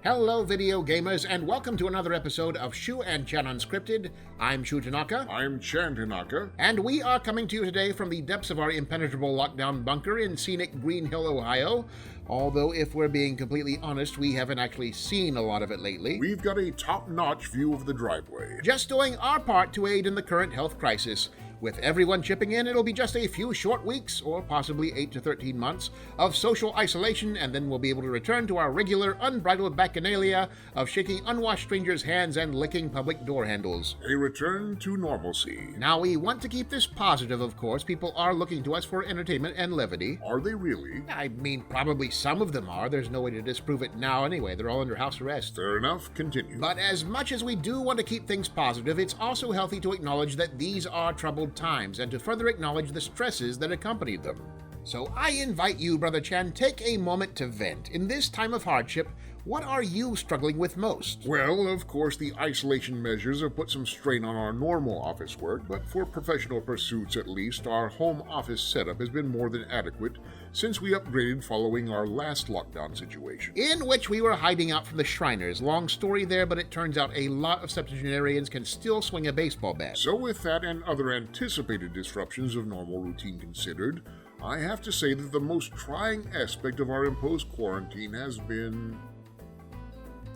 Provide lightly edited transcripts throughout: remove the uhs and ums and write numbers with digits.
Hello, video gamers, and welcome to another episode of Shu and Chan Unscripted. I'm Shu Tanaka. I'm Chan Tanaka. And we are coming to you today from the depths of our impenetrable lockdown bunker in scenic Green Hill, Ohio. Although, if we're being completely honest, we haven't actually seen a lot of it lately. We've got a top-notch view of the driveway. Just doing our part to aid in the current health crisis. With everyone chipping in, it'll be just a few short weeks, or possibly 8 to 13 months, of social isolation, and then we'll be able to return to our regular, unbridled bacchanalia of shaking unwashed strangers' hands and licking public door handles. A return to normalcy. Now, we want to keep this positive, of course. People are looking to us for entertainment and levity. Are they really? I mean, probably some of them are. There's no way to disprove it now anyway. They're all under house arrest. Fair enough. Continue. But as much as we do want to keep things positive, it's also healthy to acknowledge that these are troubled times and to further acknowledge the stresses that accompanied them. So I invite you, Brother Chan, take a moment to vent. In this time of hardship, what are you struggling with most? Well, of course, the isolation measures have put some strain on our normal office work, but for professional pursuits at least, our home office setup has been more than adequate since we upgraded following our last lockdown situation. In which we were hiding out from the Shriners. Long story there, but it turns out a lot of septuagenarians can still swing a baseball bat. So with that and other anticipated disruptions of normal routine considered, I have to say that the most trying aspect of our imposed quarantine has been...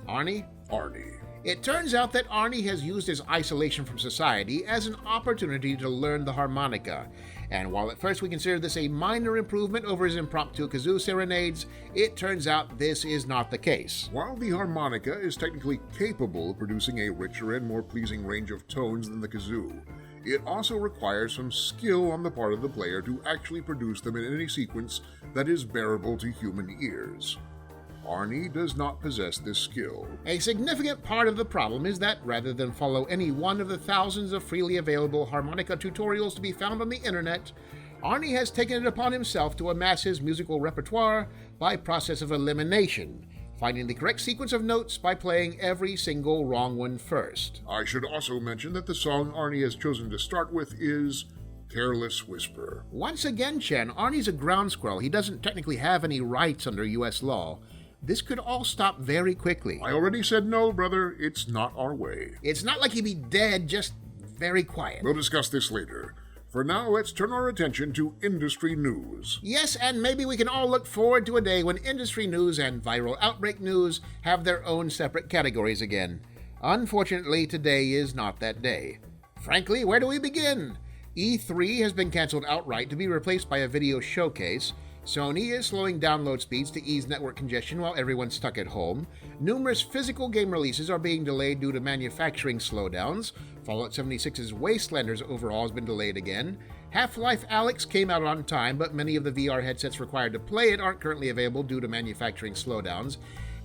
Arnie? Arnie. It turns out that Arnie has used his isolation from society as an opportunity to learn the harmonica. And while at first we considered this a minor improvement over his impromptu kazoo serenades, it turns out this is not the case. While the harmonica is technically capable of producing a richer and more pleasing range of tones than the kazoo, it also requires some skill on the part of the player to actually produce them in any sequence that is bearable to human ears. Arnie does not possess this skill. A significant part of the problem is that rather than follow any one of the thousands of freely available harmonica tutorials to be found on the internet, Arnie has taken it upon himself to amass his musical repertoire by process of elimination, finding the correct sequence of notes by playing every single wrong one first. I should also mention that the song Arnie has chosen to start with is Careless Whisper. Once again, Chen, Arnie's a ground squirrel. He doesn't technically have any rights under U.S. law. This could all stop very quickly. I already said no, brother. It's not our way. It's not like he'd be dead, just very quiet. We'll discuss this later. For now, let's turn our attention to industry news. Yes, and maybe we can all look forward to a day when industry news and viral outbreak news have their own separate categories again. Unfortunately, today is not that day. Frankly, where do we begin? E3 has been canceled outright to be replaced by a video showcase. Sony is slowing download speeds to ease network congestion while everyone's stuck at home. Numerous physical game releases are being delayed due to manufacturing slowdowns. Fallout 76's Wastelanders overhaul has been delayed again. Half-Life Alyx came out on time, but many of the VR headsets required to play it aren't currently available due to manufacturing slowdowns.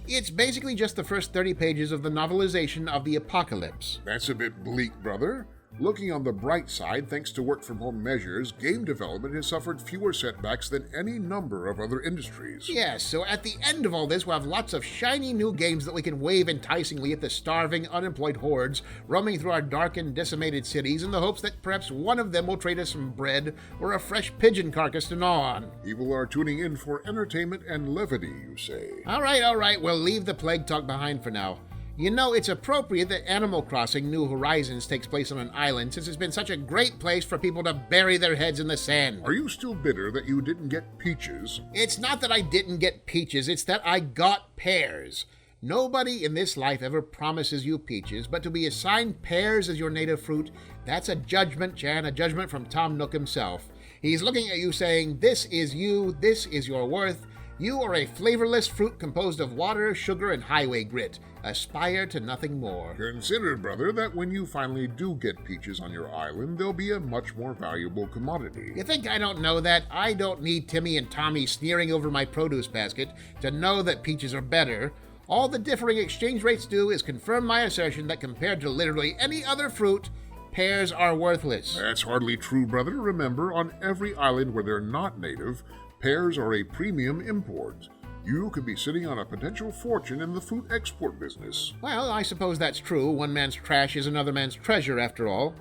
It's basically just the first 30 pages of the novelization of the Apocalypse. That's a bit bleak, brother. Looking on the bright side, thanks to work-from-home measures, game development has suffered fewer setbacks than any number of other industries. Yes, so at the end of all this, we'll have lots of shiny new games that we can wave enticingly at the starving, unemployed hordes roaming through our dark and decimated cities in the hopes that perhaps one of them will trade us some bread or a fresh pigeon carcass to gnaw on. People are tuning in for entertainment and levity, you say. All right, we'll leave the plague talk behind for now. You know, it's appropriate that Animal Crossing New Horizons takes place on an island since it's been such a great place for people to bury their heads in the sand. Are you still bitter that you didn't get peaches? It's not that I didn't get peaches, it's that I got pears. Nobody in this life ever promises you peaches, but to be assigned pears as your native fruit, that's a judgment, Chan, a judgment from Tom Nook himself. He's looking at you saying, this is you, this is your worth. You are a flavorless fruit composed of water, sugar, and highway grit. Aspire to nothing more. Consider, brother, that when you finally do get peaches on your island, they'll be a much more valuable commodity. You think I don't know that? I don't need Timmy and Tommy sneering over my produce basket to know that peaches are better. All the differing exchange rates do is confirm my assertion that compared to literally any other fruit, pears are worthless. That's hardly true, brother. Remember, on every island where they're not native, pears are a premium import. You could be sitting on a potential fortune in the fruit export business. Well, I suppose that's true. One man's trash is another man's treasure, after all.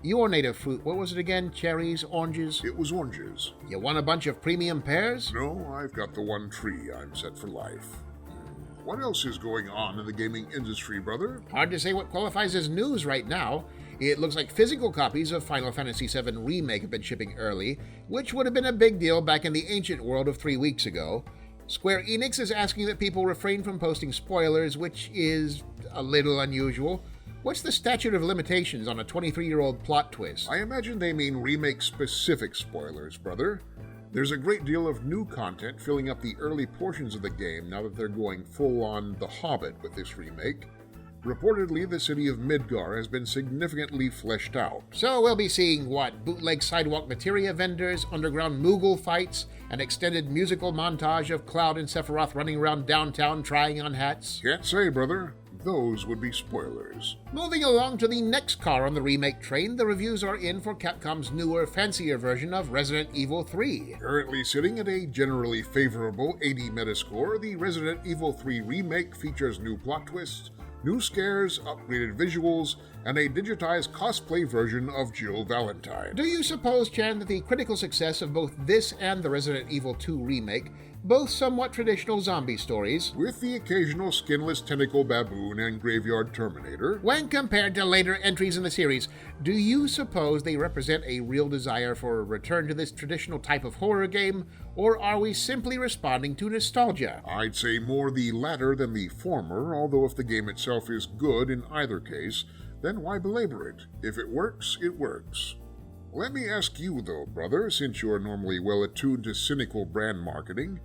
Your native fruit, what was it again? Cherries, oranges? It was oranges. You want a bunch of premium pears? No, I've got the one tree. I'm set for life. What else is going on in the gaming industry, brother? Hard to say what qualifies as news right now. It looks like physical copies of Final Fantasy VII Remake have been shipping early, which would have been a big deal back in the ancient world of 3 weeks ago. Square Enix is asking that people refrain from posting spoilers, which is a little unusual. What's the statute of limitations on a 23-year-old plot twist? I imagine they mean remake-specific spoilers, brother. There's a great deal of new content filling up the early portions of the game now that they're going full-on The Hobbit with this remake. Reportedly, the city of Midgar has been significantly fleshed out. So we'll be seeing, what, bootleg sidewalk materia vendors, underground Moogle fights, an extended musical montage of Cloud and Sephiroth running around downtown trying on hats? Can't say, brother. Those would be spoilers. Moving along to the next car on the remake train, the reviews are in for Capcom's newer, fancier version of Resident Evil 3. Currently sitting at a generally favorable 80 Metascore, the Resident Evil 3 remake features new plot twists, new scares, upgraded visuals, and a digitized cosplay version of Jill Valentine. Do you suppose, Chan, that the critical success of both this and the Resident Evil 2 remake, both somewhat traditional zombie stories, with the occasional skinless tentacle baboon and graveyard terminator, when compared to later entries in the series, do you suppose they represent a real desire for a return to this traditional type of horror game, or are we simply responding to nostalgia? I'd say more the latter than the former, although if the game itself is good in either case, then why belabor it? If it works, it works. Let me ask you though, brother, since you're normally well attuned to cynical brand marketing,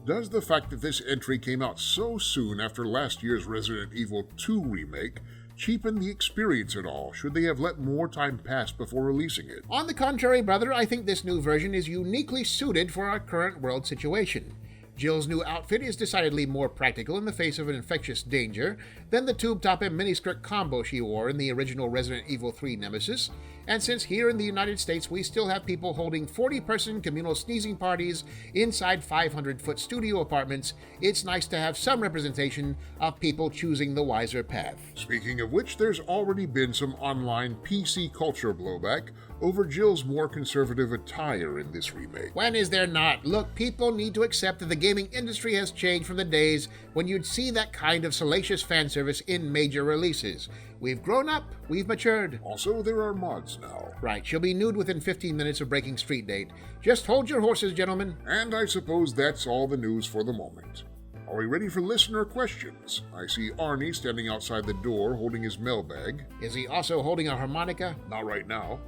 does the fact that this entry came out so soon after last year's Resident Evil 2 remake cheapen the experience at all? Should they have let more time pass before releasing it? On the contrary, brother, I think this new version is uniquely suited for our current world situation. Jill's new outfit is decidedly more practical in the face of an infectious danger than the tube top and miniskirt combo she wore in the original Resident Evil 3 Nemesis, and since here in the United States we still have people holding 40-person communal sneezing parties inside 500-foot studio apartments, it's nice to have some representation of people choosing the wiser path. Speaking of which, there's already been some online PC culture blowback over Jill's more conservative attire in this remake. When is there not? Look, people need to accept that the gaming industry has changed from the days when you'd see that kind of salacious fan service in major releases. We've grown up, we've matured. Also, there are mods now. Right, she'll be nude within 15 minutes of breaking street date. Just hold your horses, gentlemen. And I suppose that's all the news for the moment. Are we ready for listener questions? I see Arnie standing outside the door holding his mailbag. Is he also holding a harmonica? Not right now.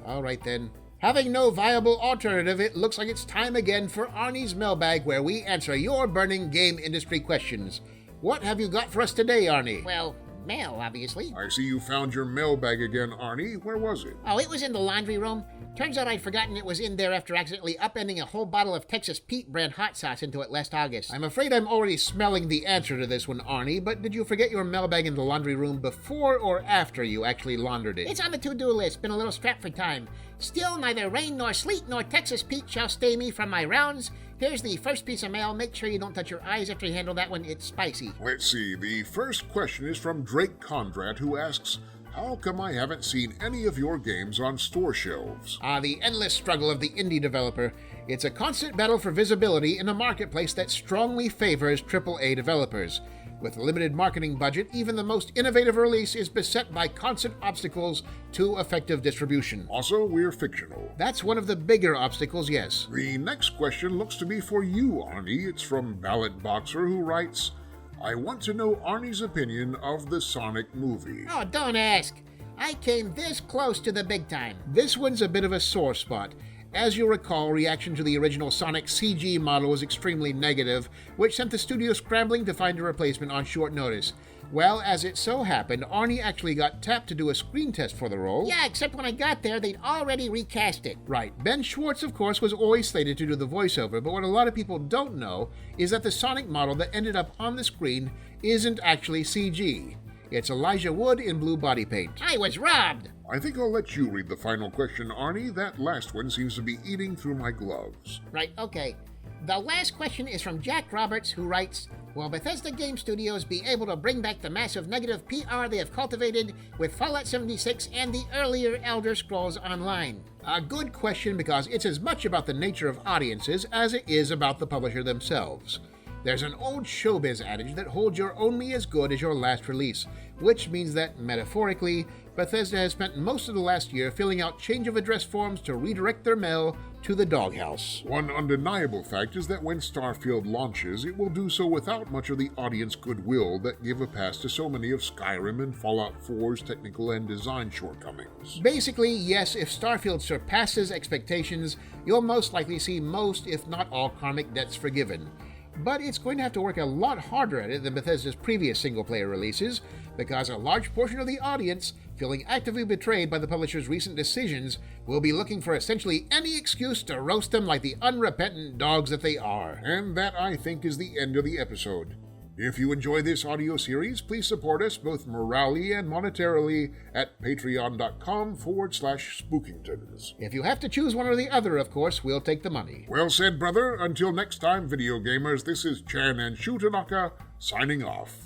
All right then. Having no viable alternative, it looks like it's time again for Arnie's mailbag, where we answer your burning game industry questions. What have you got for us today, Arnie? Well, mail, obviously. I see you found your mailbag again, Arnie. Where was it? Oh, it was in the laundry room. Turns out I'd forgotten it was in there after accidentally upending a whole bottle of Texas Pete brand hot sauce into it last August. I'm afraid I'm already smelling the answer to this one, Arnie, but did you forget your mailbag in the laundry room before or after you actually laundered it? It's on the to-do list. Been a little strapped for time. Still, neither rain nor sleet nor Texas Pete shall stay me from my rounds. Here's the first piece of mail. Make sure you don't touch your eyes after you handle that one. It's spicy. Let's see. The first question is from Drake Conrad, who asks, how come I haven't seen any of your games on store shelves? The endless struggle of the indie developer. It's a constant battle for visibility in a marketplace that strongly favors AAA developers. With a limited marketing budget, even the most innovative release is beset by constant obstacles to effective distribution. Also, we're fictional. That's one of the bigger obstacles, yes. The next question looks to be for you, Arnie. It's from Ballot Boxer, who writes, I want to know Arnie's opinion of the Sonic movie. Oh, don't ask. I came this close to the big time. This one's a bit of a sore spot. As you'll recall, reaction to the original Sonic CG model was extremely negative, which sent the studio scrambling to find a replacement on short notice. Well, as it so happened, Arnie actually got tapped to do a screen test for the role. Yeah, except when I got there, they'd already recast it. Right. Ben Schwartz, of course, was always slated to do the voiceover, but what a lot of people don't know is that the Sonic model that ended up on the screen isn't actually CG. It's Elijah Wood in blue body paint. I was robbed! I think I'll let you read the final question, Arnie. That last one seems to be eating through my gloves. Right, okay. The last question is from Jack Roberts, who writes, will Bethesda Game Studios be able to bring back the massive negative PR they have cultivated with Fallout 76 and the earlier Elder Scrolls Online? A good question, because it's as much about the nature of audiences as it is about the publisher themselves. There's an old showbiz adage that holds you're only as good as your last release, which means that, metaphorically, Bethesda has spent most of the last year filling out change of address forms to redirect their mail to the doghouse. One undeniable fact is that when Starfield launches, it will do so without much of the audience goodwill that give a pass to so many of Skyrim and Fallout 4's technical and design shortcomings. Basically, yes, if Starfield surpasses expectations, you'll most likely see most, if not all, karmic debts forgiven. But it's going to have to work a lot harder at it than Bethesda's previous single-player releases, because a large portion of the audience, feeling actively betrayed by the publisher's recent decisions, will be looking for essentially any excuse to roast them like the unrepentant dogs that they are. And that, I think, is the end of the episode. If you enjoy this audio series, please support us both morally and monetarily at patreon.com/spookingtons. If you have to choose one or the other, of course, we'll take the money. Well said, brother. Until next time, video gamers, this is Chan and Shutanaka signing off.